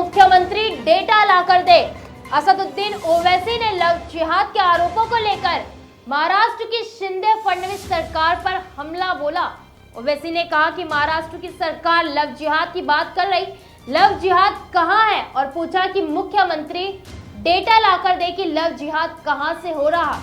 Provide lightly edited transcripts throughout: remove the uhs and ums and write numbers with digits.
मुख्यमंत्री डेटा लाकर दे। असदुद्दीन ओवैसी ने लव जिहाद के आरोपों को लेकर महाराष्ट्र की शिंदे फडणवीस सरकार पर हमला बोला। ओवैसी ने कहा कि महाराष्ट्र की सरकार लव जिहाद की बात कर रही, लव जिहाद कहां है, और पूछा कि मुख्यमंत्री डेटा लाकर दे कि लव जिहाद कहां से हो रहा।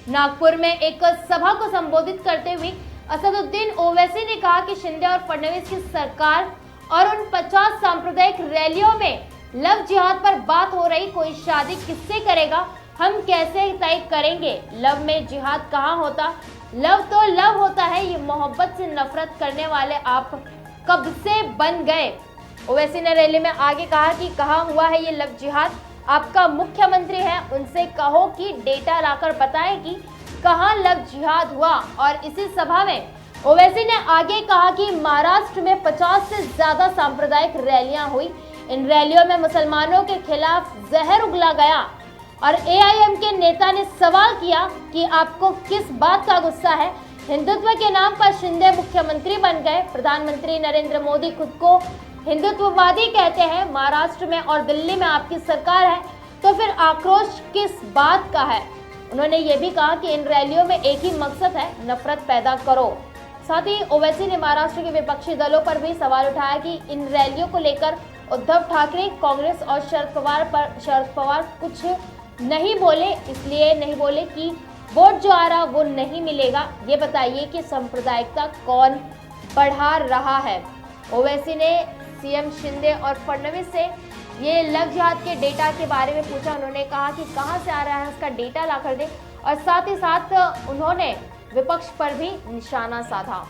नागपुर में एक सभा को संबोधित करते हुए असदुद्दीन ओवैसी ने कहा कि शिंदे और फडणवीस की सरकार और उन 50 सांप्रदायिक रैलियों में लव जिहाद पर बात हो रही। कोई शादी किससे करेगा, हम कैसे तय करेंगे, लव में जिहाद कहाँ होता, लव तो लव होता है, ये मोहब्बत से नफरत करने वाले आप कब से बन गए। ओवैसी ने रैली में आगे कहा कि कहाँ हुआ है ये लव जिहाद, आपका मुख्यमंत्री है, उनसे कहो कि डेटा लाकर बताएं कि कहाँ लव जिहाद हुआ। और इसी सभा में ओवैसी ने आगे कहा कि महाराष्ट्र में 50 से ज्यादा सांप्रदायिक रैलियां हुई। इन रैलियों में मुसलमानों के खिलाफ जहर उगला गया और एआईएम के नेता ने सवाल किया कि आपको किस बात का गुस्सा है। हिंदुत्व के नाम पर शिंदे मुख्यमंत्री बन गए। प्रधानमंत्री नरेंद्र मोदी खुद को हिंदुत्ववादी कहते हैं, महाराष्ट्र में और दिल्ली में आपकी सरकार है, तो फिर आक्रोश किस बात का है। उन्होंने ये भी कहा कि इन रैलियों में एक ही मकसद है, नफरत पैदा करो। साथ ही ओवैसी ने महाराष्ट्र के विपक्षी दलों पर भी सवाल उठाया कि इन रैलियों को लेकर उद्धव ठाकरे, कांग्रेस और शरद पवार कुछ नहीं बोले, इसलिए नहीं बोले कि वोट जो आ रहा वो नहीं मिलेगा। ये बताइए कि सांप्रदायिकता कौन बढ़ा रहा है। ओवैसी ने सीएम शिंदे और फडणवीस से ये लव जिहाद के डेटा के बारे में पूछा। उन्होंने कहा कि कहां से आ रहा है उसका डेटा ला कर दे, और साथ ही साथ उन्होंने विपक्ष पर भी निशाना साधा।